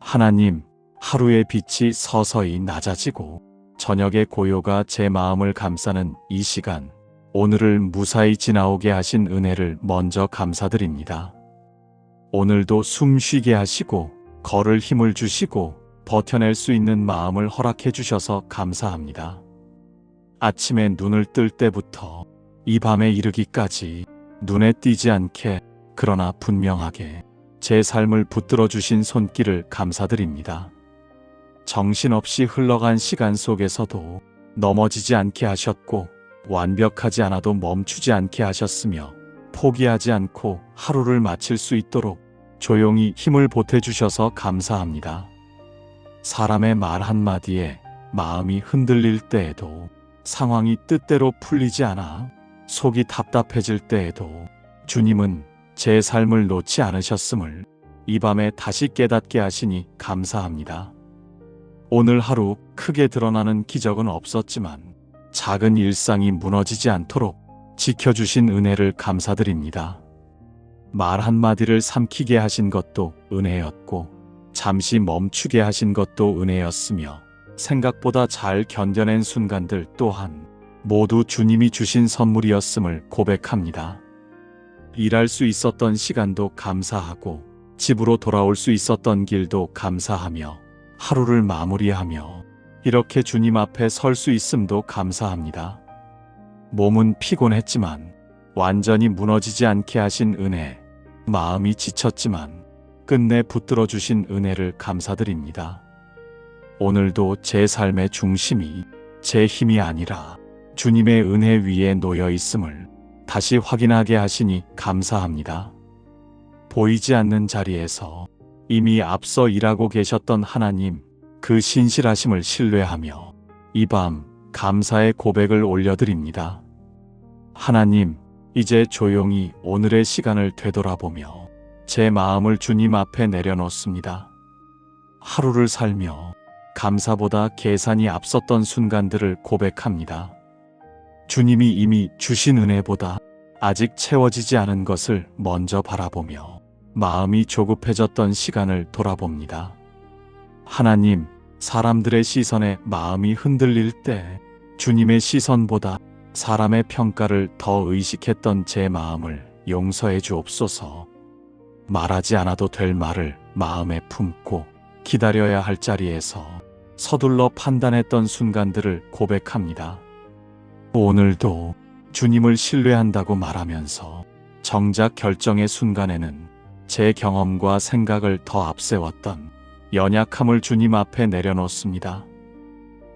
하나님, 하루의 빛이 서서히 낮아지고 저녁의 고요가 제 마음을 감싸는 이 시간, 오늘을 무사히 지나오게 하신 은혜를 먼저 감사드립니다. 오늘도 숨 쉬게 하시고 걸을 힘을 주시고 버텨낼 수 있는 마음을 허락해 주셔서 감사합니다. 아침에 눈을 뜰 때부터 이 밤에 이르기까지 눈에 띄지 않게 그러나 분명하게 제 삶을 붙들어 주신 손길을 감사드립니다. 정신없이 흘러간 시간 속에서도 넘어지지 않게 하셨고 완벽하지 않아도 멈추지 않게 하셨으며 포기하지 않고 하루를 마칠 수 있도록 조용히 힘을 보태주셔서 감사합니다. 사람의 말 한마디에 마음이 흔들릴 때에도 상황이 뜻대로 풀리지 않아 속이 답답해질 때에도 주님은 제 삶을 놓지 않으셨음을 이 밤에 다시 깨닫게 하시니 감사합니다. 오늘 하루 크게 드러나는 기적은 없었지만 작은 일상이 무너지지 않도록 지켜주신 은혜를 감사드립니다. 말 한마디를 삼키게 하신 것도 은혜였고 잠시 멈추게 하신 것도 은혜였으며 생각보다 잘 견뎌낸 순간들 또한 모두 주님이 주신 선물이었음을 고백합니다. 일할 수 있었던 시간도 감사하고 집으로 돌아올 수 있었던 길도 감사하며 하루를 마무리하며 이렇게 주님 앞에 설 수 있음도 감사합니다. 몸은 피곤했지만 완전히 무너지지 않게 하신 은혜, 마음이 지쳤지만 끝내 붙들어 주신 은혜를 감사드립니다. 오늘도 제 삶의 중심이 제 힘이 아니라 주님의 은혜 위에 놓여 있음을 다시 확인하게 하시니 감사합니다. 보이지 않는 자리에서 이미 앞서 일하고 계셨던 하나님, 그 신실하심을 신뢰하며 이 밤 감사의 고백을 올려드립니다. 하나님, 이제 조용히 오늘의 시간을 되돌아보며 제 마음을 주님 앞에 내려놓습니다. 하루를 살며 감사보다 계산이 앞섰던 순간들을 고백합니다. 주님이 이미 주신 은혜보다 아직 채워지지 않은 것을 먼저 바라보며 마음이 조급해졌던 시간을 돌아봅니다. 하나님, 사람들의 시선에 마음이 흔들릴 때 주님의 시선보다 사람의 평가를 더 의식했던 제 마음을 용서해 주옵소서. 말하지 않아도 될 말을 마음에 품고 기다려야 할 자리에서 서둘러 판단했던 순간들을 고백합니다. 오늘도 주님을 신뢰한다고 말하면서 정작 결정의 순간에는 제 경험과 생각을 더 앞세웠던 연약함을 주님 앞에 내려놓습니다.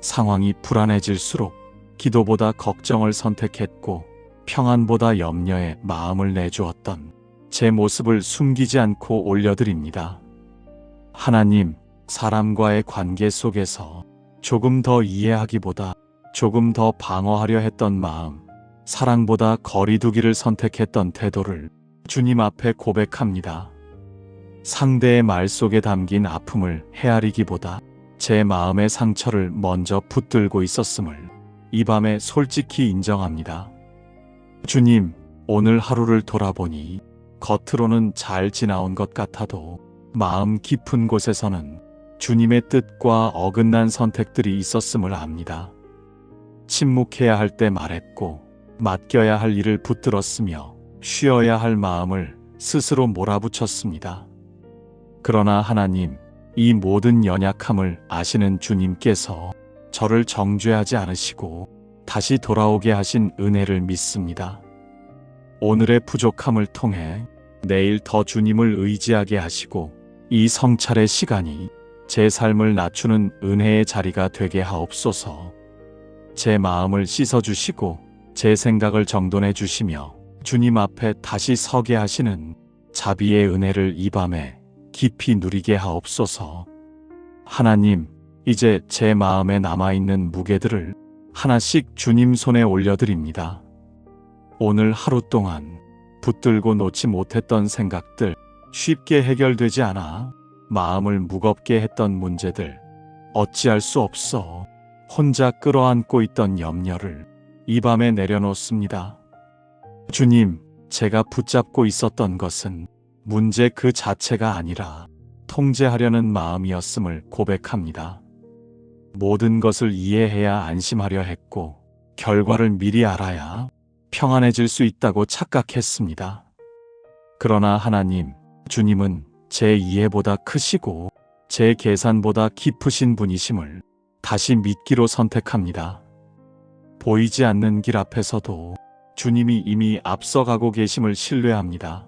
상황이 불안해질수록 기도보다 걱정을 선택했고 평안보다 염려에 마음을 내주었던 제 모습을 숨기지 않고 올려드립니다. 하나님, 사람과의 관계 속에서 조금 더 이해하기보다 조금 더 방어하려 했던 마음, 사랑보다 거리두기를 선택했던 태도를 주님 앞에 고백합니다. 상대의 말 속에 담긴 아픔을 헤아리기보다 제 마음의 상처를 먼저 붙들고 있었음을 이 밤에 솔직히 인정합니다. 주님, 오늘 하루를 돌아보니 겉으로는 잘 지나온 것 같아도 마음 깊은 곳에서는 주님의 뜻과 어긋난 선택들이 있었음을 압니다. 침묵해야 할 때 말했고 맡겨야 할 일을 붙들었으며 쉬어야 할 마음을 스스로 몰아붙였습니다. 그러나 하나님, 이 모든 연약함을 아시는 주님께서 저를 정죄하지 않으시고 다시 돌아오게 하신 은혜를 믿습니다. 오늘의 부족함을 통해 내일 더 주님을 의지하게 하시고 이 성찰의 시간이 제 삶을 낮추는 은혜의 자리가 되게 하옵소서. 제 마음을 씻어주시고 제 생각을 정돈해 주시며 주님 앞에 다시 서게 하시는 자비의 은혜를 이 밤에 깊이 누리게 하옵소서. 하나님, 이제 제 마음에 남아있는 무게들을 하나씩 주님 손에 올려드립니다. 오늘 하루 동안 붙들고 놓지 못했던 생각들, 쉽게 해결되지 않아 마음을 무겁게 했던 문제들, 어찌할 수 없어 혼자 끌어안고 있던 염려를 이 밤에 내려놓습니다. 주님, 제가 붙잡고 있었던 것은 문제 그 자체가 아니라 통제하려는 마음이었음을 고백합니다. 모든 것을 이해해야 안심하려 했고 결과를 미리 알아야 평안해질 수 있다고 착각했습니다. 그러나 하나님, 주님은 제 이해보다 크시고 제 계산보다 깊으신 분이심을 다시 믿기로 선택합니다. 보이지 않는 길 앞에서도 주님이 이미 앞서가고 계심을 신뢰합니다.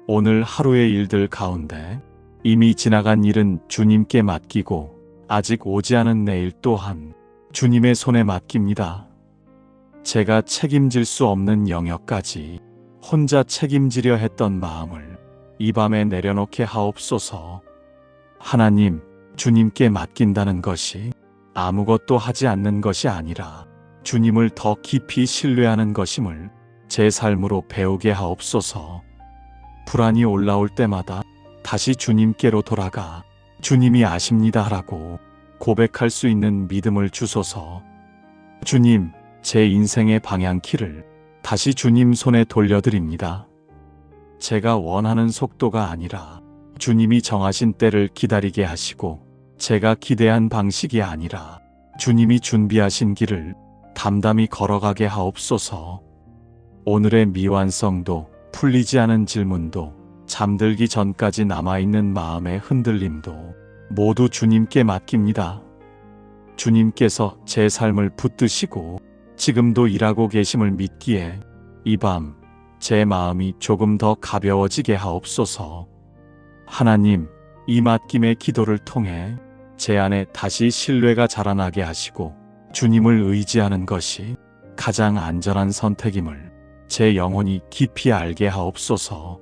오늘 하루의 일들 가운데 이미 지나간 일은 주님께 맡기고 아직 오지 않은 내일 또한 주님의 손에 맡깁니다. 제가 책임질 수 없는 영역까지 혼자 책임지려 했던 마음을 이 밤에 내려놓게 하옵소서. 하나님, 주님께 맡긴다는 것이 아무것도 하지 않는 것이 아니라 주님을 더 깊이 신뢰하는 것임을 제 삶으로 배우게 하옵소서. 불안이 올라올 때마다 다시 주님께로 돌아가 주님이 아십니다 하라고 고백할 수 있는 믿음을 주소서. 주님, 제 인생의 방향키를 다시 주님 손에 돌려드립니다. 제가 원하는 속도가 아니라 주님이 정하신 때를 기다리게 하시고 제가 기대한 방식이 아니라 주님이 준비하신 길을 담담히 걸어가게 하옵소서. 오늘의 미완성도 풀리지 않은 질문도 잠들기 전까지 남아있는 마음의 흔들림도 모두 주님께 맡깁니다. 주님께서 제 삶을 붙드시고 지금도 일하고 계심을 믿기에 이 밤 제 마음이 조금 더 가벼워지게 하옵소서. 하나님, 이 맡김의 기도를 통해 제 안에 다시 신뢰가 자라나게 하시고 주님을 의지하는 것이 가장 안전한 선택임을 제 영혼이 깊이 알게 하옵소서.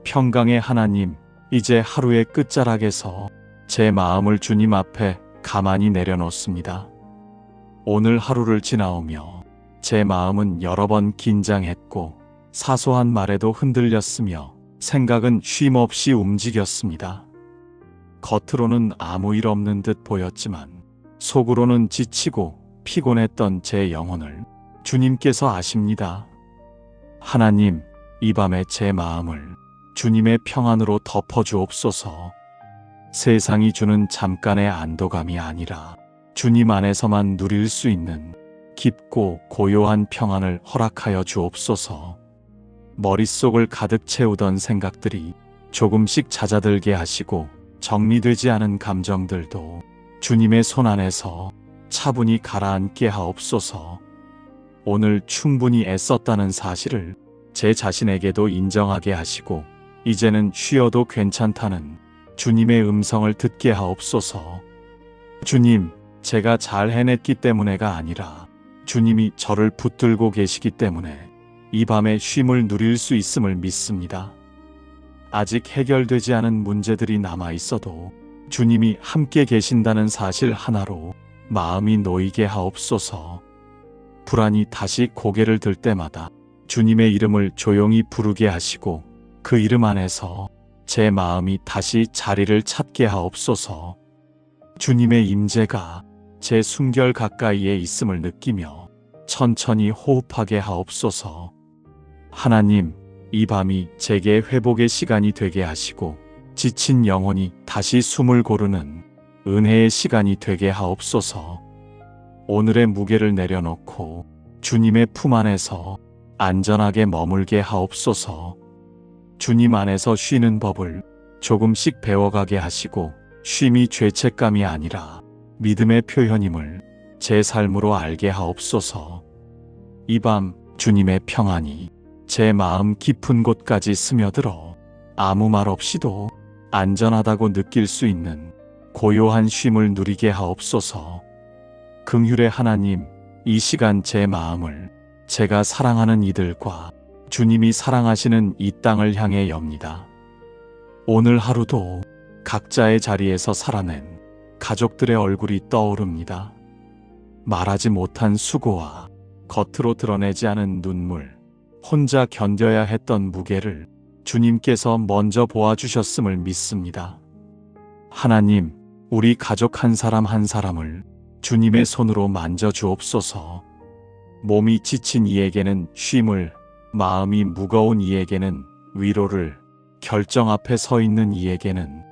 평강의 하나님, 이제 하루의 끝자락에서 제 마음을 주님 앞에 가만히 내려놓습니다. 오늘 하루를 지나오며 제 마음은 여러 번 긴장했고 사소한 말에도 흔들렸으며 생각은 쉼없이 움직였습니다. 겉으로는 아무 일 없는 듯 보였지만 속으로는 지치고 피곤했던 제 영혼을 주님께서 아십니다. 하나님, 이 밤에 제 마음을 주님의 평안으로 덮어주옵소서. 세상이 주는 잠깐의 안도감이 아니라 주님 안에서만 누릴 수 있는 깊고 고요한 평안을 허락하여 주옵소서. 머릿속을 가득 채우던 생각들이 조금씩 잦아들게 하시고 정리되지 않은 감정들도 주님의 손 안에서 차분히 가라앉게 하옵소서. 오늘 충분히 애썼다는 사실을 제 자신에게도 인정하게 하시고 이제는 쉬어도 괜찮다는 주님의 음성을 듣게 하옵소서. 주님, 제가 잘 해냈기 때문에가 아니라 주님이 저를 붙들고 계시기 때문에 이 밤에 쉼을 누릴 수 있음을 믿습니다. 아직 해결되지 않은 문제들이 남아 있어도 주님이 함께 계신다는 사실 하나로 마음이 놓이게 하옵소서. 불안이 다시 고개를 들 때마다 주님의 이름을 조용히 부르게 하시고 그 이름 안에서 제 마음이 다시 자리를 찾게 하옵소서. 주님의 임재가 제 숨결 가까이에 있음을 느끼며 천천히 호흡하게 하옵소서. 하나님, 이 밤이 제게 회복의 시간이 되게 하시고 지친 영혼이 다시 숨을 고르는 은혜의 시간이 되게 하옵소서. 오늘의 무게를 내려놓고 주님의 품 안에서 안전하게 머물게 하옵소서. 주님 안에서 쉬는 법을 조금씩 배워가게 하시고 쉼이 죄책감이 아니라 믿음의 표현임을 제 삶으로 알게 하옵소서. 이 밤 주님의 평안이 제 마음 깊은 곳까지 스며들어 아무 말 없이도 안전하다고 느낄 수 있는 고요한 쉼을 누리게 하옵소서. 긍휼의 하나님, 이 시간 제 마음을 제가 사랑하는 이들과 주님이 사랑하시는 이 땅을 향해 엽니다. 오늘 하루도 각자의 자리에서 살아낸 가족들의 얼굴이 떠오릅니다. 말하지 못한 수고와 겉으로 드러내지 않은 눈물, 혼자 견뎌야 했던 무게를 주님께서 먼저 보아주셨음을 믿습니다. 하나님, 우리 가족 한 사람 한 사람을 주님의 손으로 만져주옵소서. 몸이 지친 이에게는 쉼을, 마음이 무거운 이에게는 위로를, 결정 앞에 서 있는 이에게는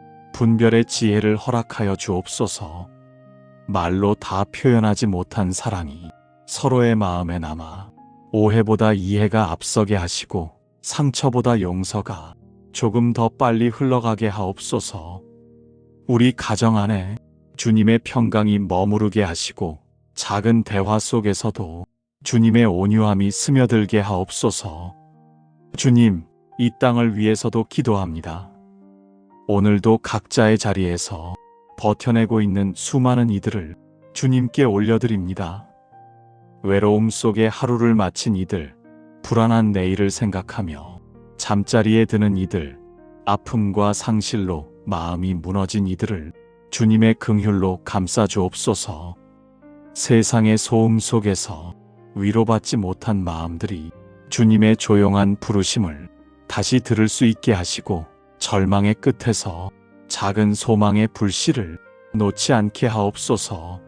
분별의 지혜를 허락하여 주옵소서. 말로 다 표현하지 못한 사랑이 서로의 마음에 남아 오해보다 이해가 앞서게 하시고 상처보다 용서가 조금 더 빨리 흘러가게 하옵소서. 우리 가정 안에 주님의 평강이 머무르게 하시고 작은 대화 속에서도 주님의 온유함이 스며들게 하옵소서. 주님, 이 땅을 위해서도 기도합니다. 오늘도 각자의 자리에서 버텨내고 있는 수많은 이들을 주님께 올려드립니다. 외로움 속에 하루를 마친 이들, 불안한 내일을 생각하며 잠자리에 드는 이들, 아픔과 상실로 마음이 무너진 이들을 주님의 긍휼로 감싸 주옵소서. 세상의 소음 속에서 위로받지 못한 마음들이 주님의 조용한 부르심을 다시 들을 수 있게 하시고 절망의 끝에서 작은 소망의 불씨를 놓지 않게 하옵소서.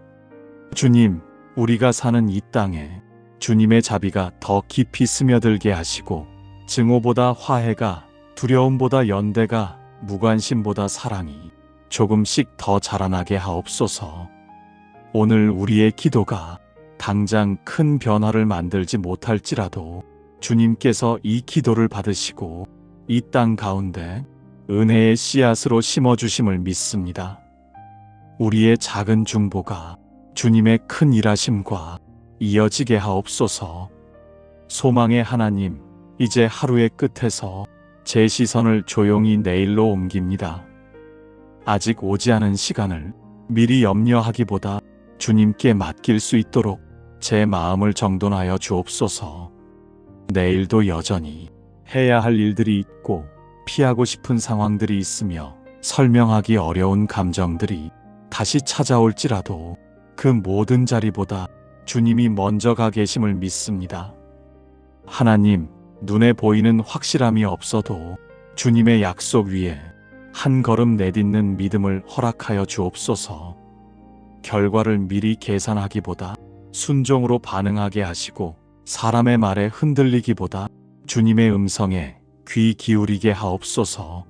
주님, 우리가 사는 이 땅에 주님의 자비가 더 깊이 스며들게 하시고 증오보다 화해가, 두려움보다 연대가, 무관심보다 사랑이 조금씩 더 자라나게 하옵소서. 오늘 우리의 기도가 당장 큰 변화를 만들지 못할지라도 주님께서 이 기도를 받으시고 이 땅 가운데 은혜의 씨앗으로 심어주심을 믿습니다. 우리의 작은 중보가 주님의 큰 일하심과 이어지게 하옵소서. 소망의 하나님, 이제 하루의 끝에서 제 시선을 조용히 내일로 옮깁니다. 아직 오지 않은 시간을 미리 염려하기보다 주님께 맡길 수 있도록 제 마음을 정돈하여 주옵소서. 내일도 여전히 해야 할 일들이 있고 피하고 싶은 상황들이 있으며 설명하기 어려운 감정들이 다시 찾아올지라도 그 모든 자리보다 주님이 먼저 가 계심을 믿습니다. 하나님, 눈에 보이는 확실함이 없어도 주님의 약속 위에 한 걸음 내딛는 믿음을 허락하여 주옵소서. 결과를 미리 계산하기보다 순종으로 반응하게 하시고 사람의 말에 흔들리기보다 주님의 음성에 귀 기울이게 하옵소서.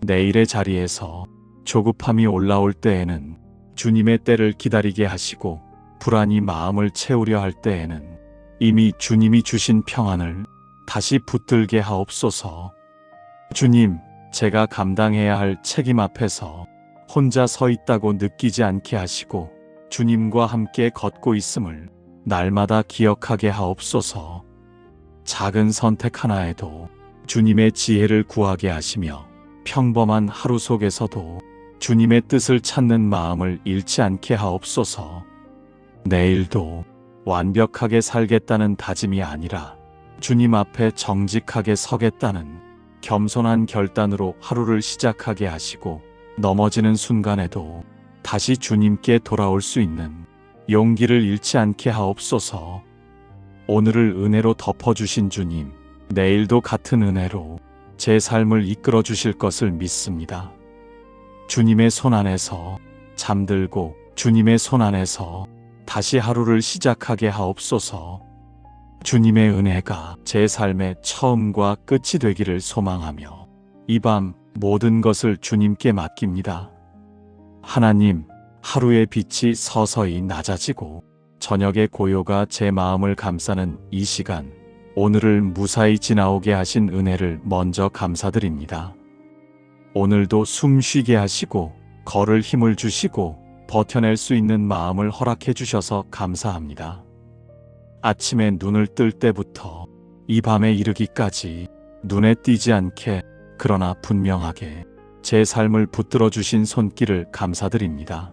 내일의 자리에서 조급함이 올라올 때에는 주님의 때를 기다리게 하시고 불안이 마음을 채우려 할 때에는 이미 주님이 주신 평안을 다시 붙들게 하옵소서. 주님, 제가 감당해야 할 책임 앞에서 혼자 서 있다고 느끼지 않게 하시고 주님과 함께 걷고 있음을 날마다 기억하게 하옵소서. 작은 선택 하나에도 주님의 지혜를 구하게 하시며 평범한 하루 속에서도 주님의 뜻을 찾는 마음을 잃지 않게 하옵소서. 내일도 완벽하게 살겠다는 다짐이 아니라 주님 앞에 정직하게 서겠다는 겸손한 결단으로 하루를 시작하게 하시고 넘어지는 순간에도 다시 주님께 돌아올 수 있는 용기를 잃지 않게 하옵소서. 오늘을 은혜로 덮어주신 주님, 내일도 같은 은혜로 제 삶을 이끌어 주실 것을 믿습니다. 주님의 손 안에서 잠들고 주님의 손 안에서 다시 하루를 시작하게 하옵소서. 주님의 은혜가 제 삶의 처음과 끝이 되기를 소망하며 이 밤 모든 것을 주님께 맡깁니다. 하나님, 하루의 빛이 서서히 낮아지고 저녁의 고요가 제 마음을 감싸는 이 시간, 오늘을 무사히 지나오게 하신 은혜를 먼저 감사드립니다. 오늘도 숨 쉬게 하시고 걸을 힘을 주시고 버텨낼 수 있는 마음을 허락해 주셔서 감사합니다. 아침에 눈을 뜰 때부터 이 밤에 이르기까지 눈에 띄지 않게 그러나 분명하게 제 삶을 붙들어 주신 손길을 감사드립니다.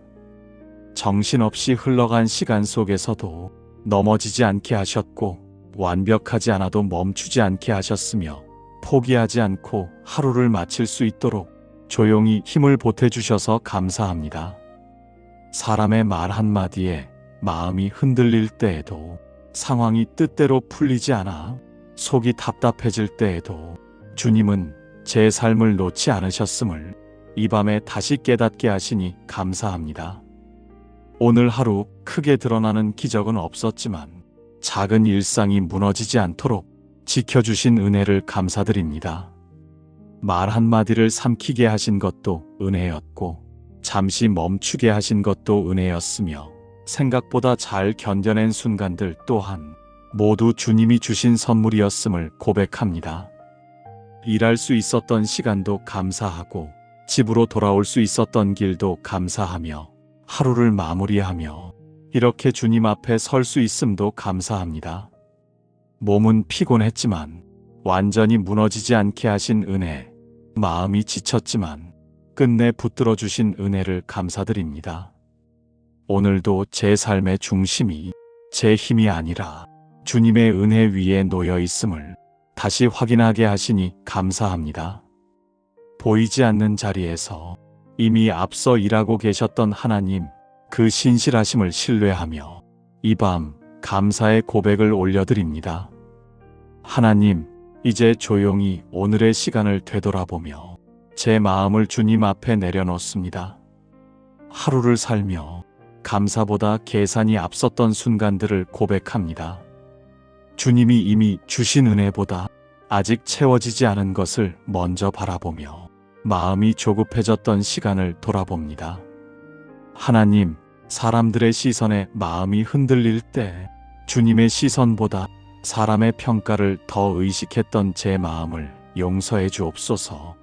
정신없이 흘러간 시간 속에서도 넘어지지 않게 하셨고 완벽하지 않아도 멈추지 않게 하셨으며 포기하지 않고 하루를 마칠 수 있도록 조용히 힘을 보태주셔서 감사합니다. 사람의 말 한마디에 마음이 흔들릴 때에도 상황이 뜻대로 풀리지 않아 속이 답답해질 때에도 주님은 제 삶을 놓지 않으셨음을 이 밤에 다시 깨닫게 하시니 감사합니다. 오늘 하루 크게 드러나는 기적은 없었지만 작은 일상이 무너지지 않도록 지켜주신 은혜를 감사드립니다. 말 한마디를 삼키게 하신 것도 은혜였고, 잠시 멈추게 하신 것도 은혜였으며, 생각보다 잘 견뎌낸 순간들 또한 모두 주님이 주신 선물이었음을 고백합니다. 일할 수 있었던 시간도 감사하고, 집으로 돌아올 수 있었던 길도 감사하며, 하루를 마무리하며, 이렇게 주님 앞에 설 수 있음도 감사합니다. 몸은 피곤했지만 완전히 무너지지 않게 하신 은혜, 마음이 지쳤지만 끝내 붙들어 주신 은혜를 감사드립니다. 오늘도 제 삶의 중심이 제 힘이 아니라 주님의 은혜 위에 놓여 있음을 다시 확인하게 하시니 감사합니다. 보이지 않는 자리에서 이미 앞서 일하고 계셨던 하나님, 그 신실하심을 신뢰하며 이 밤 감사의 고백을 올려드립니다. 하나님, 이제 조용히 오늘의 시간을 되돌아보며 제 마음을 주님 앞에 내려놓습니다. 하루를 살며 감사보다 계산이 앞섰던 순간들을 고백합니다. 주님이 이미 주신 은혜보다 아직 채워지지 않은 것을 먼저 바라보며 마음이 조급해졌던 시간을 돌아봅니다. 하나님, 사람들의 시선에 마음이 흔들릴 때 주님의 시선보다 사람의 평가를 더 의식했던 제 마음을 용서해 주옵소서.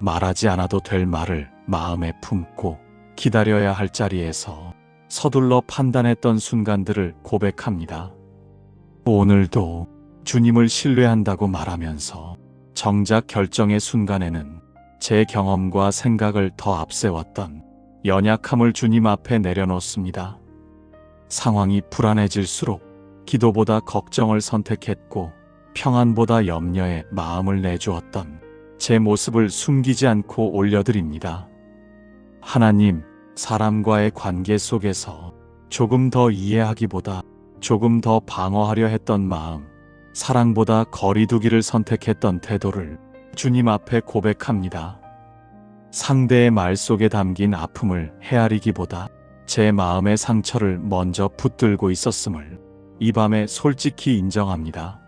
말하지 않아도 될 말을 마음에 품고 기다려야 할 자리에서 서둘러 판단했던 순간들을 고백합니다. 오늘도 주님을 신뢰한다고 말하면서 정작 결정의 순간에는 제 경험과 생각을 더 앞세웠던 연약함을 주님 앞에 내려놓습니다. 상황이 불안해질수록 기도보다 걱정을 선택했고 평안보다 염려에 마음을 내주었던 제 모습을 숨기지 않고 올려드립니다. 하나님, 사람과의 관계 속에서 조금 더 이해하기보다 조금 더 방어하려 했던 마음, 사랑보다 거리두기를 선택했던 태도를 주님 앞에 고백합니다. 상대의 말 속에 담긴 아픔을 헤아리기보다 제 마음의 상처를 먼저 붙들고 있었음을 이 밤에 솔직히 인정합니다.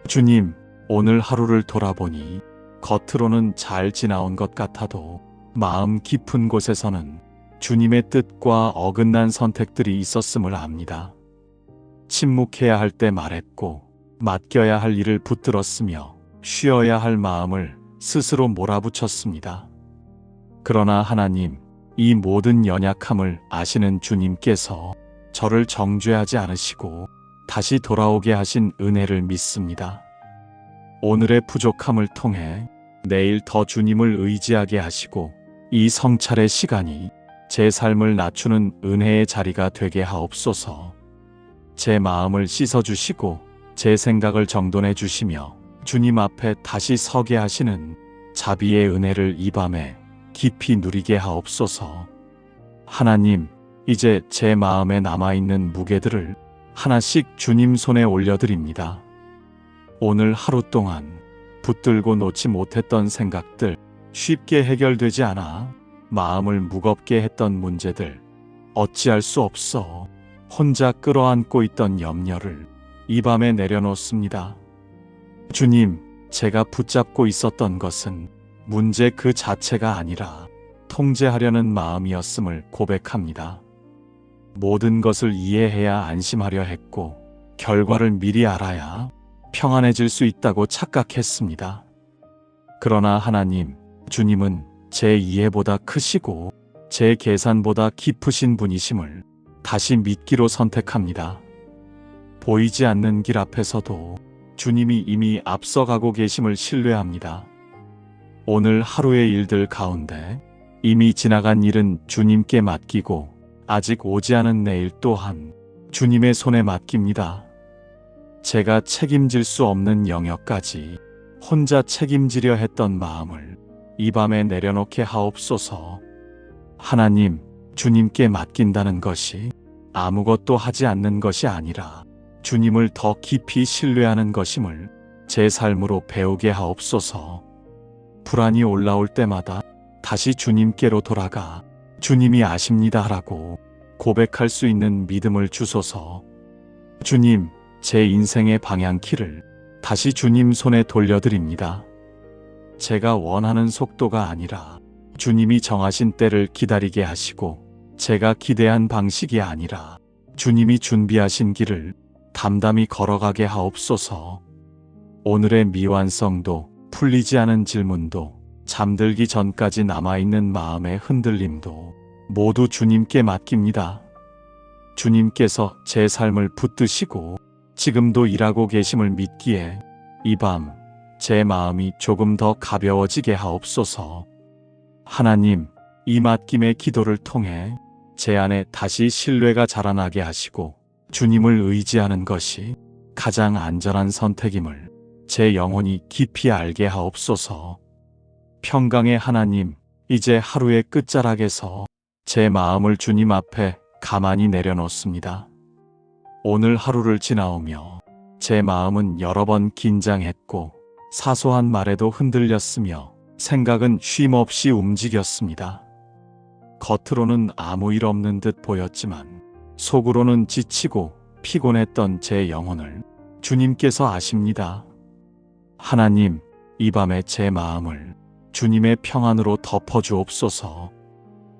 주님, 오늘 하루를 돌아보니 겉으로는 잘 지나온 것 같아도 마음 깊은 곳에서는 주님의 뜻과 어긋난 선택들이 있었음을 압니다. 침묵해야 할 때 말했고, 맡겨야 할 일을 붙들었으며 쉬어야 할 마음을 스스로 몰아붙였습니다. 그러나 하나님, 이 모든 연약함을 아시는 주님께서 저를 정죄하지 않으시고 다시 돌아오게 하신 은혜를 믿습니다. 오늘의 부족함을 통해 내일 더 주님을 의지하게 하시고 이 성찰의 시간이 제 삶을 낮추는 은혜의 자리가 되게 하옵소서. 제 마음을 씻어주시고 제 생각을 정돈해 주시며 주님 앞에 다시 서게 하시는 자비의 은혜를 이 밤에 깊이 누리게 하옵소서. 하나님, 이제 제 마음에 남아있는 무게들을 하나씩 주님 손에 올려드립니다. 오늘 하루 동안 붙들고 놓지 못했던 생각들, 쉽게 해결되지 않아 마음을 무겁게 했던 문제들, 어찌할 수 없어 혼자 끌어안고 있던 염려를 이 밤에 내려놓습니다. 주님, 제가 붙잡고 있었던 것은 문제 그 자체가 아니라 통제하려는 마음이었음을 고백합니다. 모든 것을 이해해야 안심하려 했고 결과를 미리 알아야 평안해질 수 있다고 착각했습니다. 그러나 하나님, 주님은 제 이해보다 크시고 제 계산보다 깊으신 분이심을 다시 믿기로 선택합니다. 보이지 않는 길 앞에서도 주님이 이미 앞서가고 계심을 신뢰합니다. 오늘 하루의 일들 가운데 이미 지나간 일은 주님께 맡기고 아직 오지 않은 내일 또한 주님의 손에 맡깁니다. 제가 책임질 수 없는 영역까지 혼자 책임지려 했던 마음을 이 밤에 내려놓게 하옵소서. 하나님, 주님께 맡긴다는 것이 아무것도 하지 않는 것이 아니라 주님을 더 깊이 신뢰하는 것임을 제 삶으로 배우게 하옵소서. 불안이 올라올 때마다 다시 주님께로 돌아가 주님이 아십니다 라고 고백할 수 있는 믿음을 주소서. 주님, 제 인생의 방향키를 다시 주님 손에 돌려드립니다. 제가 원하는 속도가 아니라 주님이 정하신 때를 기다리게 하시고, 제가 기대한 방식이 아니라 주님이 준비하신 길을 담담히 걸어가게 하옵소서. 오늘의 미완성도, 풀리지 않은 질문도, 잠들기 전까지 남아있는 마음의 흔들림도 모두 주님께 맡깁니다. 주님께서 제 삶을 붙드시고 지금도 일하고 계심을 믿기에 이 밤 제 마음이 조금 더 가벼워지게 하옵소서. 하나님, 이 맡김의 기도를 통해 제 안에 다시 신뢰가 자라나게 하시고, 주님을 의지하는 것이 가장 안전한 선택임을 제 영혼이 깊이 알게 하옵소서. 평강의 하나님, 이제 하루의 끝자락에서 제 마음을 주님 앞에 가만히 내려놓습니다. 오늘 하루를 지나오며 제 마음은 여러 번 긴장했고, 사소한 말에도 흔들렸으며, 생각은 쉼없이 움직였습니다. 겉으로는 아무 일 없는 듯 보였지만 속으로는 지치고 피곤했던 제 영혼을 주님께서 아십니다. 하나님, 이 밤에 제 마음을 주님의 평안으로 덮어주옵소서.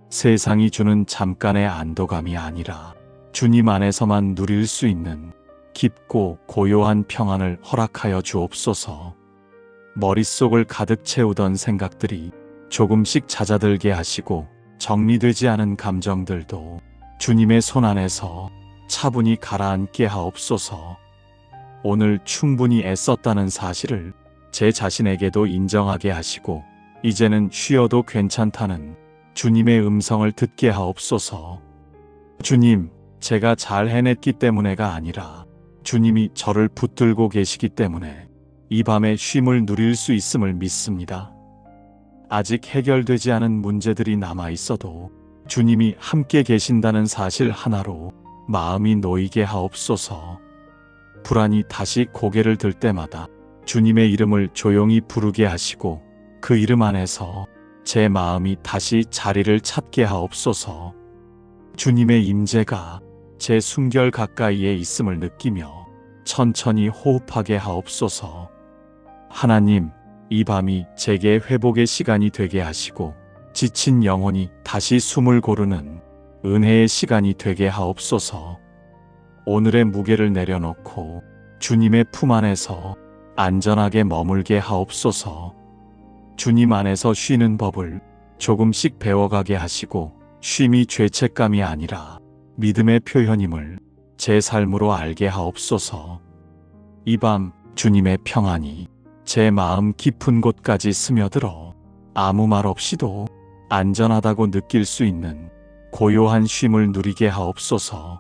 세상이 주는 잠깐의 안도감이 아니라 주님 안에서만 누릴 수 있는 깊고 고요한 평안을 허락하여 주옵소서. 머릿속을 가득 채우던 생각들이 조금씩 잦아들게 하시고, 정리되지 않은 감정들도 주님의 손 안에서 차분히 가라앉게 하옵소서. 오늘 충분히 애썼다는 사실을 제 자신에게도 인정하게 하시고, 이제는 쉬어도 괜찮다는 주님의 음성을 듣게 하옵소서. 주님, 제가 잘 해냈기 때문에가 아니라 주님이 저를 붙들고 계시기 때문에 이 밤에 쉼을 누릴 수 있음을 믿습니다. 아직 해결되지 않은 문제들이 남아 있어도 주님이 함께 계신다는 사실 하나로 마음이 놓이게 하옵소서. 불안이 다시 고개를 들 때마다 주님의 이름을 조용히 부르게 하시고, 그 이름 안에서 제 마음이 다시 자리를 찾게 하옵소서. 주님의 임재가 제 숨결 가까이에 있음을 느끼며 천천히 호흡하게 하옵소서. 하나님, 이 밤이 제게 회복의 시간이 되게 하시고, 지친 영혼이 다시 숨을 고르는 은혜의 시간이 되게 하옵소서. 오늘의 무게를 내려놓고 주님의 품 안에서 안전하게 머물게 하옵소서. 주님 안에서 쉬는 법을 조금씩 배워가게 하시고, 쉼이 죄책감이 아니라 믿음의 표현임을 제 삶으로 알게 하옵소서. 이 밤 주님의 평안이 제 마음 깊은 곳까지 스며들어 아무 말 없이도 안전하다고 느낄 수 있는 고요한 쉼을 누리게 하옵소서.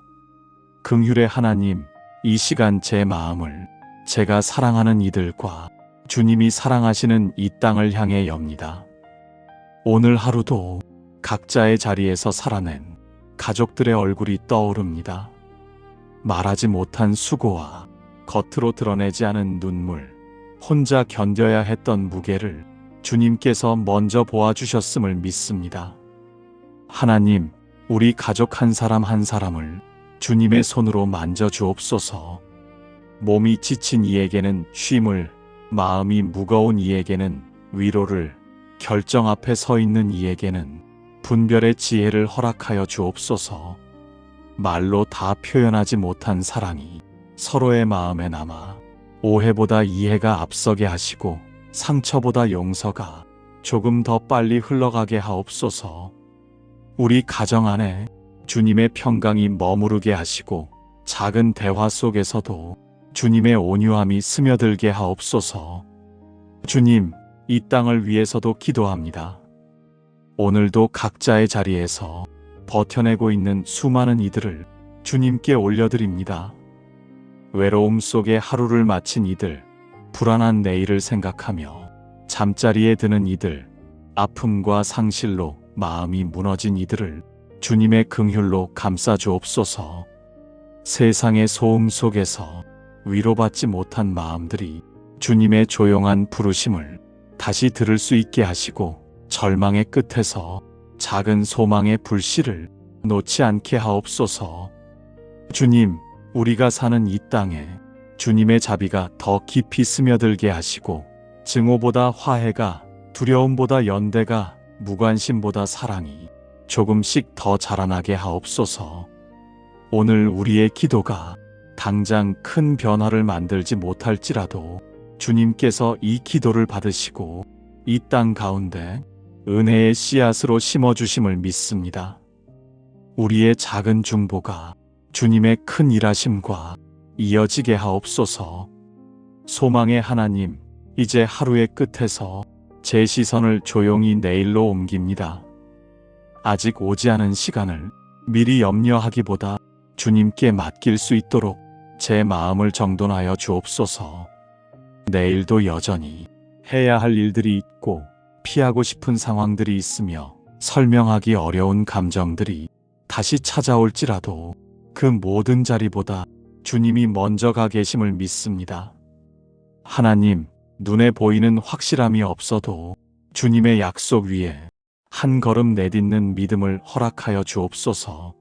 긍휼의 하나님, 이 시간 제 마음을 제가 사랑하는 이들과 주님이 사랑하시는 이 땅을 향해 엽니다. 오늘 하루도 각자의 자리에서 살아낸 가족들의 얼굴이 떠오릅니다. 말하지 못한 수고와 겉으로 드러내지 않은 눈물, 혼자 견뎌야 했던 무게를 주님께서 먼저 보아주셨음을 믿습니다. 하나님, 우리 가족 한 사람 한 사람을 주님의 손으로 만져주옵소서. 몸이 지친 이에게는 쉼을, 마음이 무거운 이에게는 위로를, 결정 앞에 서 있는 이에게는 분별의 지혜를 허락하여 주옵소서. 말로 다 표현하지 못한 사랑이 서로의 마음에 남아 오해보다 이해가 앞서게 하시고, 상처보다 용서가 조금 더 빨리 흘러가게 하옵소서. 우리 가정 안에 주님의 평강이 머무르게 하시고, 작은 대화 속에서도 주님의 온유함이 스며들게 하옵소서. 주님, 이 땅을 위해서도 기도합니다. 오늘도 각자의 자리에서 버텨내고 있는 수많은 이들을 주님께 올려드립니다. 외로움 속에 하루를 마친 이들, 불안한 내일을 생각하며 잠자리에 드는 이들, 아픔과 상실로 마음이 무너진 이들을 주님의 긍휼로 감싸 주옵소서. 세상의 소음 속에서 위로받지 못한 마음들이 주님의 조용한 부르심을 다시 들을 수 있게 하시고, 절망의 끝에서 작은 소망의 불씨를 놓지 않게 하옵소서. 주님, 우리가 사는 이 땅에 주님의 자비가 더 깊이 스며들게 하시고, 증오보다 화해가, 두려움보다 연대가, 무관심보다 사랑이 조금씩 더 자라나게 하옵소서. 오늘 우리의 기도가 당장 큰 변화를 만들지 못할지라도 주님께서 이 기도를 받으시고 이 땅 가운데 은혜의 씨앗으로 심어주심을 믿습니다. 우리의 작은 중보가 주님의 큰 일하심과 이어지게 하옵소서. 소망의 하나님, 이제 하루의 끝에서 제 시선을 조용히 내일로 옮깁니다. 아직 오지 않은 시간을 미리 염려하기보다 주님께 맡길 수 있도록 제 마음을 정돈하여 주옵소서. 내일도 여전히 해야 할 일들이 있고 피하고 싶은 상황들이 있으며 설명하기 어려운 감정들이 다시 찾아올지라도 그 모든 자리보다 주님이 먼저 가 계심을 믿습니다. 하나님, 눈에 보이는 확실함이 없어도 주님의 약속 위에 한 걸음 내딛는 믿음을 허락하여 주옵소서.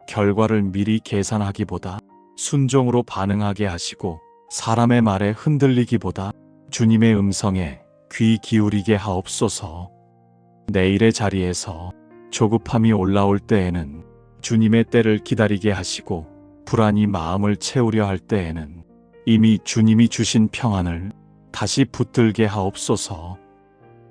결과를 미리 계산하기보다 순종으로 반응하게 하시고 사람의 말에 흔들리기보다 주님의 음성에 귀 기울이게 하옵소서. 내일의 자리에서 조급함이 올라올 때에는 주님의 때를 기다리게 하시고 불안이 마음을 채우려 할 때에는 이미 주님이 주신 평안을 다시 붙들게 하옵소서.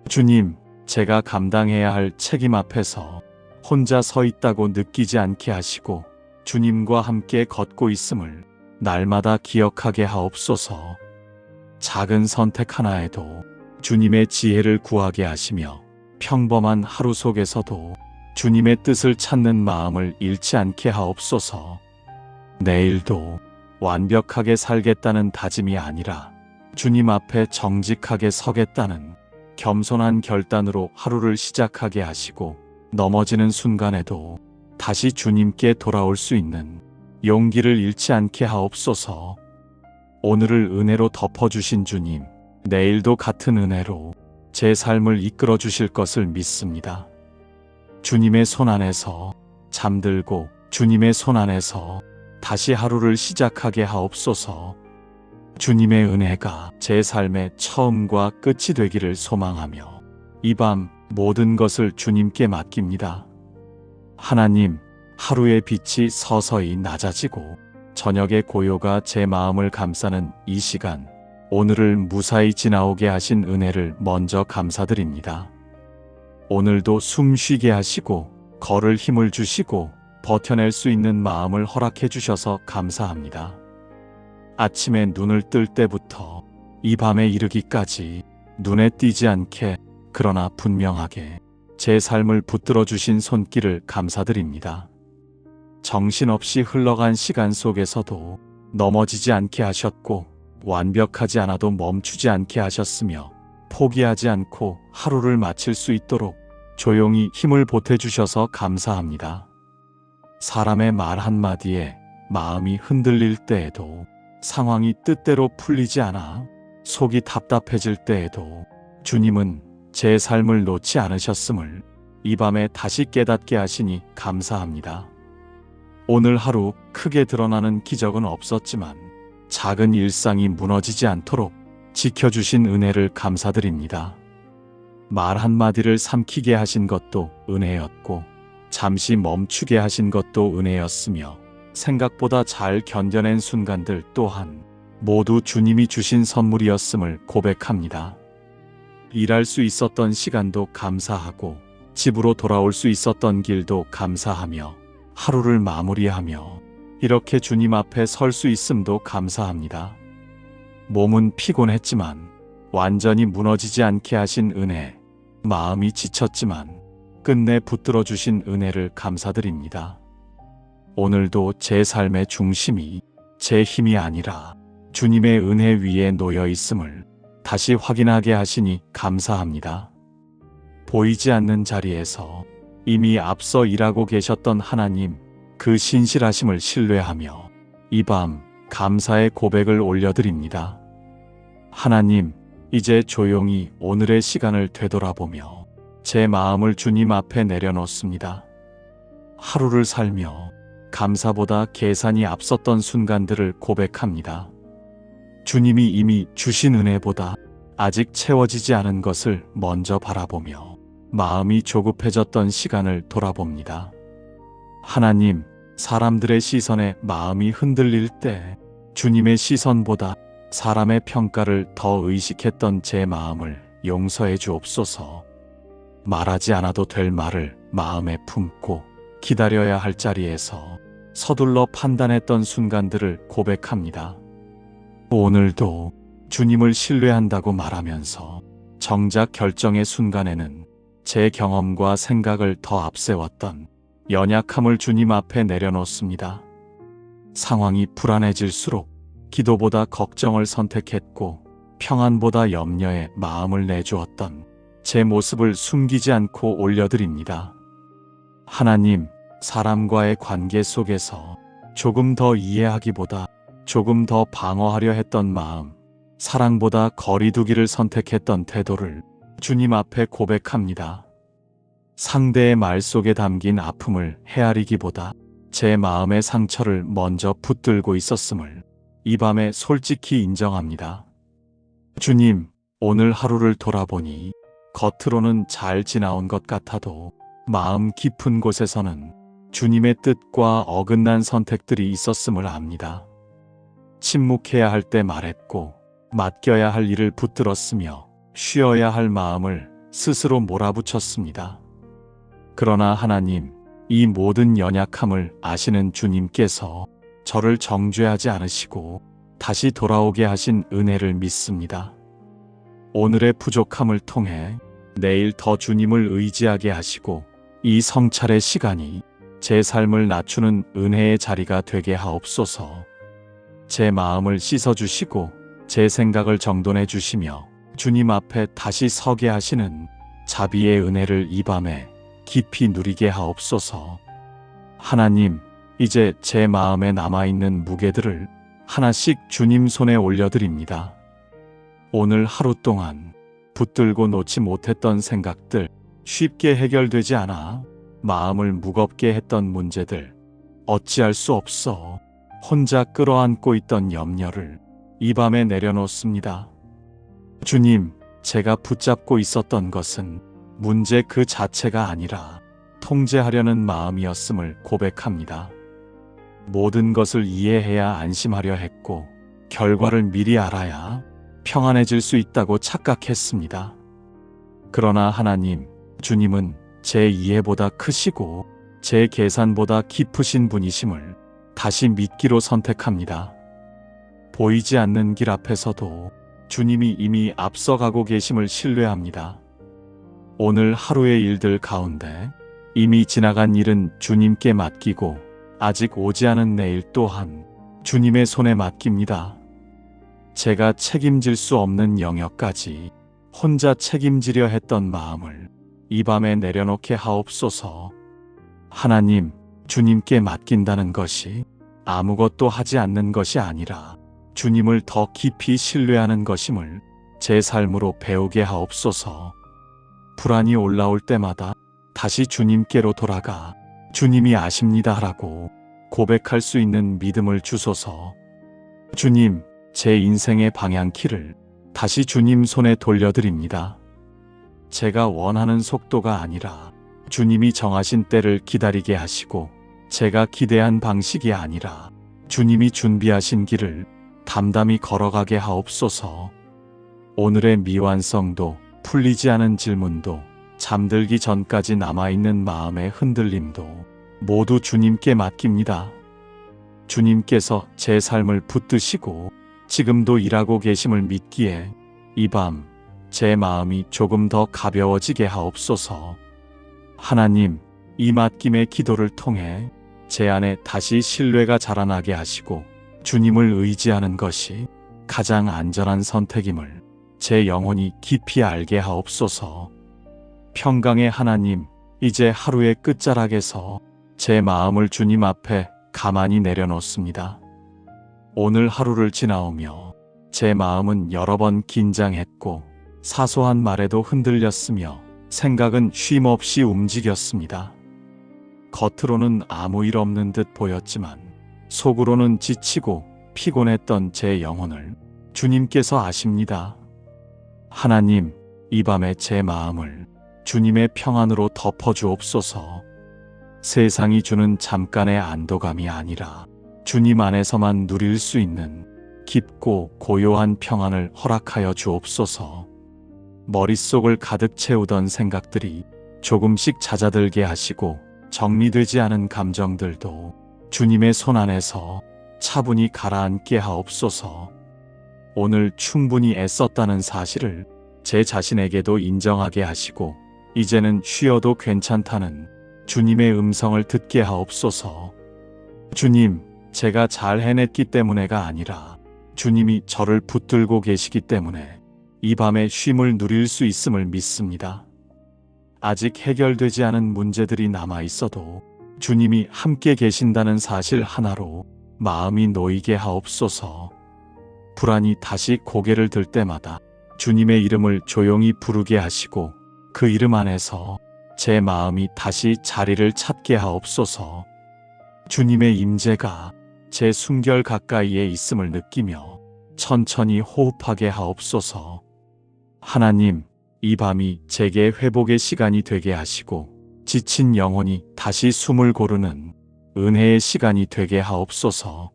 주님, 제가 감당해야 할 책임 앞에서 혼자 서 있다고 느끼지 않게 하시고 주님과 함께 걷고 있음을 날마다 기억하게 하옵소서. 작은 선택 하나에도 주님의 지혜를 구하게 하시며 평범한 하루 속에서도 주님의 뜻을 찾는 마음을 잃지 않게 하옵소서. 내일도 완벽하게 살겠다는 다짐이 아니라 주님 앞에 정직하게 서겠다는 겸손한 결단으로 하루를 시작하게 하시고 넘어지는 순간에도 다시 주님께 돌아올 수 있는 용기를 잃지 않게 하옵소서. 오늘을 은혜로 덮어주신 주님, 내일도 같은 은혜로 제 삶을 이끌어 주실 것을 믿습니다. 주님의 손 안에서 잠들고 주님의 손 안에서 다시 하루를 시작하게 하옵소서. 주님의 은혜가 제 삶의 처음과 끝이 되기를 소망하며 이 밤 모든 것을 주님께 맡깁니다. 하나님, 하루의 빛이 서서히 낮아지고 저녁의 고요가 제 마음을 감싸는 이 시간, 오늘을 무사히 지나오게 하신 은혜를 먼저 감사드립니다. 오늘도 숨 쉬게 하시고 걸을 힘을 주시고 버텨낼 수 있는 마음을 허락해 주셔서 감사합니다. 아침에 눈을 뜰 때부터 이 밤에 이르기까지 눈에 띄지 않게 그러나 분명하게 제 삶을 붙들어 주신 손길을 감사드립니다. 정신없이 흘러간 시간 속에서도 넘어지지 않게 하셨고 완벽하지 않아도 멈추지 않게 하셨으며 포기하지 않고 하루를 마칠 수 있도록 조용히 힘을 보태주셔서 감사합니다. 사람의 말 한마디에 마음이 흔들릴 때에도 상황이 뜻대로 풀리지 않아 속이 답답해질 때에도 주님은 제 삶을 놓지 않으셨음을 이 밤에 다시 깨닫게 하시니 감사합니다. 오늘 하루 크게 드러나는 기적은 없었지만 작은 일상이 무너지지 않도록 지켜주신 은혜를 감사드립니다. 말 한마디를 삼키게 하신 것도 은혜였고 잠시 멈추게 하신 것도 은혜였으며 생각보다 잘 견뎌낸 순간들 또한 모두 주님이 주신 선물이었음을 고백합니다. 일할 수 있었던 시간도 감사하고 집으로 돌아올 수 있었던 길도 감사하며 하루를 마무리하며 이렇게 주님 앞에 설 수 있음도 감사합니다. 몸은 피곤했지만 완전히 무너지지 않게 하신 은혜, 마음이 지쳤지만 끝내 붙들어 주신 은혜를 감사드립니다. 오늘도 제 삶의 중심이 제 힘이 아니라 주님의 은혜 위에 놓여 있음을 다시 확인하게 하시니 감사합니다. 보이지 않는 자리에서 이미 앞서 일하고 계셨던 하나님, 그 신실하심을 신뢰하며 이 밤 감사의 고백을 올려드립니다. 하나님, 이제 조용히 오늘의 시간을 되돌아보며 제 마음을 주님 앞에 내려놓습니다. 하루를 살며 감사보다 계산이 앞섰던 순간들을 고백합니다. 주님이 이미 주신 은혜보다 아직 채워지지 않은 것을 먼저 바라보며 마음이 조급해졌던 시간을 돌아봅니다. 하나님, 사람들의 시선에 마음이 흔들릴 때 주님의 시선보다 사람의 평가를 더 의식했던 제 마음을 용서해 주옵소서. 말하지 않아도 될 말을 마음에 품고 기다려야 할 자리에서 서둘러 판단했던 순간들을 고백합니다. 오늘도 주님을 신뢰한다고 말하면서 정작 결정의 순간에는 제 경험과 생각을 더 앞세웠던 연약함을 주님 앞에 내려놓습니다. 상황이 불안해질수록 기도보다 걱정을 선택했고 평안보다 염려에 마음을 내주었던 제 모습을 숨기지 않고 올려드립니다. 하나님, 사람과의 관계 속에서 조금 더 이해하기보다 조금 더 방어하려 했던 마음, 사랑보다 거리 두기를 선택했던 태도를 주님 앞에 고백합니다. 상대의 말 속에 담긴 아픔을 헤아리기보다 제 마음의 상처를 먼저 붙들고 있었음을 이 밤에 솔직히 인정합니다. 주님, 오늘 하루를 돌아보니 겉으로는 잘 지나온 것 같아도 마음 깊은 곳에서는 주님의 뜻과 어긋난 선택들이 있었음을 압니다. 침묵해야 할 때 말했고 맡겨야 할 일을 붙들었으며 쉬어야 할 마음을 스스로 몰아붙였습니다. 그러나 하나님, 이 모든 연약함을 아시는 주님께서 저를 정죄하지 않으시고 다시 돌아오게 하신 은혜를 믿습니다. 오늘의 부족함을 통해 내일 더 주님을 의지하게 하시고 이 성찰의 시간이 제 삶을 낮추는 은혜의 자리가 되게 하옵소서. 제 마음을 씻어주시고 제 생각을 정돈해 주시며 주님 앞에 다시 서게 하시는 자비의 은혜를 이 밤에 깊이 누리게 하옵소서. 하나님, 이제 제 마음에 남아있는 무게들을 하나씩 주님 손에 올려드립니다. 오늘 하루 동안 붙들고 놓지 못했던 생각들, 쉽게 해결되지 않아 마음을 무겁게 했던 문제들, 어찌할 수 없어 혼자 끌어안고 있던 염려를 이 밤에 내려놓습니다. 주님, 제가 붙잡고 있었던 것은 문제 그 자체가 아니라 통제하려는 마음이었음을 고백합니다. 모든 것을 이해해야 안심하려 했고 결과를 미리 알아야 평안해질 수 있다고 착각했습니다. 그러나 하나님, 주님은 제 이해보다 크시고 제 계산보다 깊으신 분이심을 다시 믿기로 선택합니다. 보이지 않는 길 앞에서도 주님이 이미 앞서가고 계심을 신뢰합니다. 오늘 하루의 일들 가운데 이미 지나간 일은 주님께 맡기고 아직 오지 않은 내일 또한 주님의 손에 맡깁니다. 제가 책임질 수 없는 영역까지 혼자 책임지려 했던 마음을 이 밤에 내려놓게 하옵소서. 하나님, 주님께 맡긴다는 것이 아무것도 하지 않는 것이 아니라 주님을 더 깊이 신뢰하는 것임을 제 삶으로 배우게 하옵소서. 불안이 올라올 때마다 다시 주님께로 돌아가 주님이 아십니다라고 고백할 수 있는 믿음을 주소서. 주님, 제 인생의 방향키를 다시 주님 손에 돌려드립니다. 제가 원하는 속도가 아니라 주님이 정하신 때를 기다리게 하시고 제가 기대한 방식이 아니라 주님이 준비하신 길을 담담히 걸어가게 하옵소서. 오늘의 미완성도 풀리지 않은 질문도 잠들기 전까지 남아있는 마음의 흔들림도 모두 주님께 맡깁니다. 주님께서 제 삶을 붙드시고 지금도 일하고 계심을 믿기에 이 밤 제 마음이 조금 더 가벼워지게 하옵소서. 하나님, 이 맡김의 기도를 통해 제 안에 다시 신뢰가 자라나게 하시고 주님을 의지하는 것이 가장 안전한 선택임을 제 영혼이 깊이 알게 하옵소서. 평강의 하나님, 이제 하루의 끝자락에서 제 마음을 주님 앞에 가만히 내려놓습니다. 오늘 하루를 지나오며 제 마음은 여러 번 긴장했고 사소한 말에도 흔들렸으며 생각은 쉼없이 움직였습니다. 겉으로는 아무 일 없는 듯 보였지만 속으로는 지치고 피곤했던 제 영혼을 주님께서 아십니다. 하나님, 이 밤에 제 마음을 주님의 평안으로 덮어주옵소서. 세상이 주는 잠깐의 안도감이 아니라 주님 안에서만 누릴 수 있는 깊고 고요한 평안을 허락하여 주옵소서. 머릿속을 가득 채우던 생각들이 조금씩 잦아들게 하시고 정리되지 않은 감정들도 주님의 손 안에서 차분히 가라앉게 하옵소서. 오늘 충분히 애썼다는 사실을 제 자신에게도 인정하게 하시고 이제는 쉬어도 괜찮다는 주님의 음성을 듣게 하옵소서. 주님, 제가 잘 해냈기 때문에가 아니라 주님이 저를 붙들고 계시기 때문에 이 밤에 쉼을 누릴 수 있음을 믿습니다. 아직 해결되지 않은 문제들이 남아 있어도 주님이 함께 계신다는 사실 하나로 마음이 놓이게 하옵소서. 불안이 다시 고개를 들 때마다 주님의 이름을 조용히 부르게 하시고 그 이름 안에서 제 마음이 다시 자리를 찾게 하옵소서. 주님의 임재가 제 숨결 가까이에 있음을 느끼며 천천히 호흡하게 하옵소서. 하나님, 이 밤이 제게 회복의 시간이 되게 하시고 지친 영혼이 다시 숨을 고르는 은혜의 시간이 되게 하옵소서.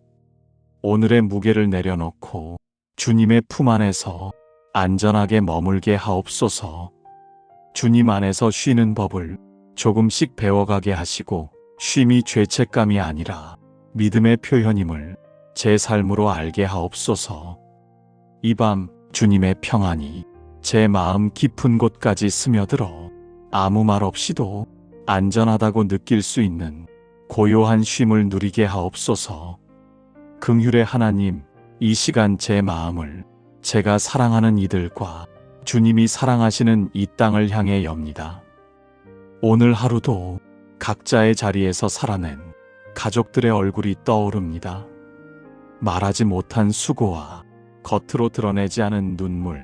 오늘의 무게를 내려놓고 주님의 품 안에서 안전하게 머물게 하옵소서. 주님 안에서 쉬는 법을 조금씩 배워가게 하시고 쉼이 죄책감이 아니라 믿음의 표현임을 제 삶으로 알게 하옵소서. 이 밤 주님의 평안이 제 마음 깊은 곳까지 스며들어 아무 말 없이도 안전하다고 느낄 수 있는 고요한 쉼을 누리게 하옵소서. 긍휼의 하나님, 이 시간 제 마음을 제가 사랑하는 이들과 주님이 사랑하시는 이 땅을 향해 엽니다. 오늘 하루도 각자의 자리에서 살아낸 가족들의 얼굴이 떠오릅니다. 말하지 못한 수고와 겉으로 드러내지 않은 눈물,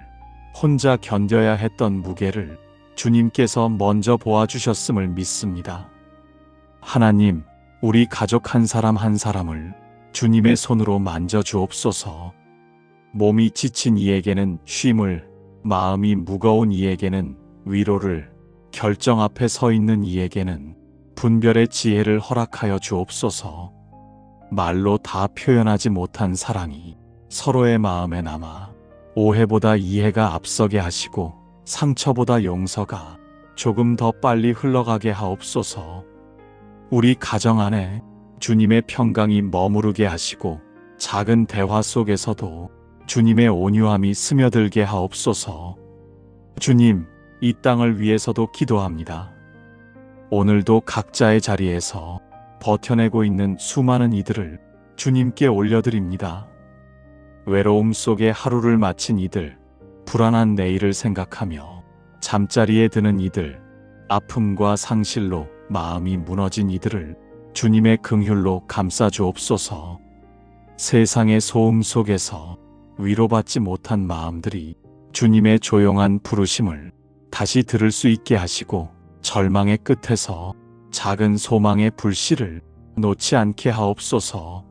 혼자 견뎌야 했던 무게를 주님께서 먼저 보아주셨음을 믿습니다. 하나님, 우리 가족 한 사람 한 사람을 주님의 손으로 만져주옵소서. 몸이 지친 이에게는 쉼을, 마음이 무거운 이에게는 위로를, 결정 앞에 서 있는 이에게는 분별의 지혜를 허락하여 주옵소서. 말로 다 표현하지 못한 사랑이 서로의 마음에 남아 오해보다 이해가 앞서게 하시고 상처보다 용서가 조금 더 빨리 흘러가게 하옵소서. 우리 가정 안에 주님의 평강이 머무르게 하시고 작은 대화 속에서도 주님의 온유함이 스며들게 하옵소서. 주님, 이 땅을 위해서도 기도합니다. 오늘도 각자의 자리에서 버텨내고 있는 수많은 이들을 주님께 올려드립니다. 외로움 속에 하루를 마친 이들, 불안한 내일을 생각하며 잠자리에 드는 이들, 아픔과 상실로 마음이 무너진 이들을 주님의 긍휼로 감싸주옵소서. 세상의 소음 속에서 위로받지 못한 마음들이 주님의 조용한 부르심을 다시 들을 수 있게 하시고 절망의 끝에서 작은 소망의 불씨를 놓지 않게 하옵소서.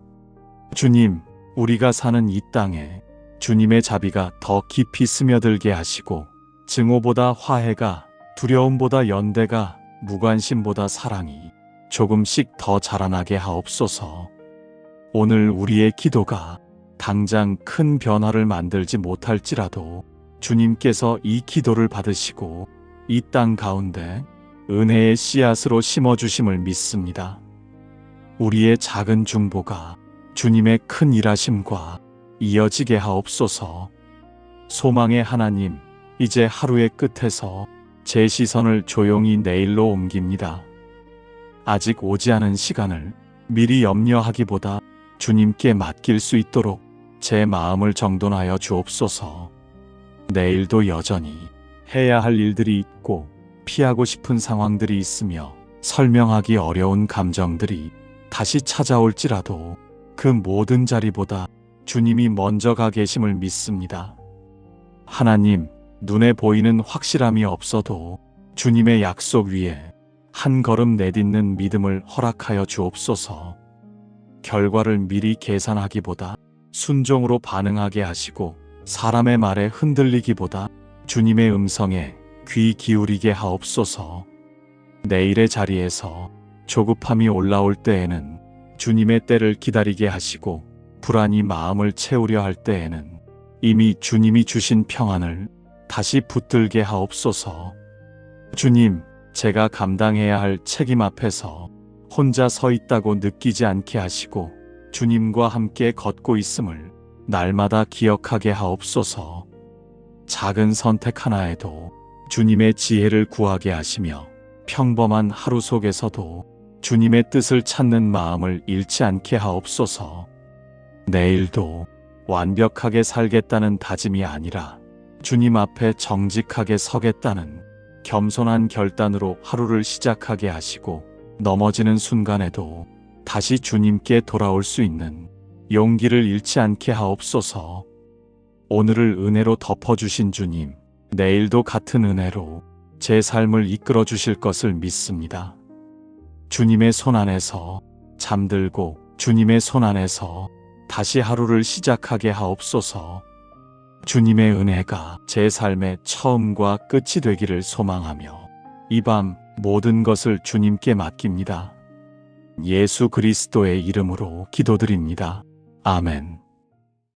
주님, 우리가 사는 이 땅에 주님의 자비가 더 깊이 스며들게 하시고 증오보다 화해가, 두려움보다 연대가, 무관심보다 사랑이 조금씩 더 자라나게 하옵소서. 오늘 우리의 기도가 당장 큰 변화를 만들지 못할지라도 주님께서 이 기도를 받으시고 이 땅 가운데 은혜의 씨앗으로 심어주심을 믿습니다. 우리의 작은 중보가 주님의 큰 일하심과 이어지게 하옵소서. 소망의 하나님, 이제 하루의 끝에서 제 시선을 조용히 내일로 옮깁니다. 아직 오지 않은 시간을 미리 염려하기보다 주님께 맡길 수 있도록 제 마음을 정돈하여 주옵소서. 내일도 여전히 해야 할 일들이 있고 피하고 싶은 상황들이 있으며 설명하기 어려운 감정들이 다시 찾아올지라도 그 모든 자리보다 주님이 먼저 가 계심을 믿습니다. 하나님, 눈에 보이는 확실함이 없어도 주님의 약속 위에 한 걸음 내딛는 믿음을 허락하여 주옵소서. 결과를 미리 계산하기보다 순종으로 반응하게 하시고 사람의 말에 흔들리기보다 주님의 음성에 귀 기울이게 하옵소서. 내일의 자리에서 조급함이 올라올 때에는 주님의 때를 기다리게 하시고, 불안이 마음을 채우려 할 때에는 이미 주님이 주신 평안을 다시 붙들게 하옵소서. 주님, 제가 감당해야 할 책임 앞에서 혼자 서 있다고 느끼지 않게 하시고, 주님과 함께 걷고 있음을 날마다 기억하게 하옵소서. 작은 선택 하나에도 주님의 지혜를 구하게 하시며, 평범한 하루 속에서도 주님의 뜻을 찾는 마음을 잃지 않게 하옵소서. 내일도 완벽하게 살겠다는 다짐이 아니라 주님 앞에 정직하게 서겠다는 겸손한 결단으로 하루를 시작하게 하시고, 넘어지는 순간에도 다시 주님께 돌아올 수 있는 용기를 잃지 않게 하옵소서. 오늘을 은혜로 덮어주신 주님, 내일도 같은 은혜로 제 삶을 이끌어 주실 것을 믿습니다. 주님의 손 안에서 잠들고 주님의 손 안에서 다시 하루를 시작하게 하옵소서. 주님의 은혜가 제 삶의 처음과 끝이 되기를 소망하며 이 밤 모든 것을 주님께 맡깁니다. 예수 그리스도의 이름으로 기도드립니다. 아멘.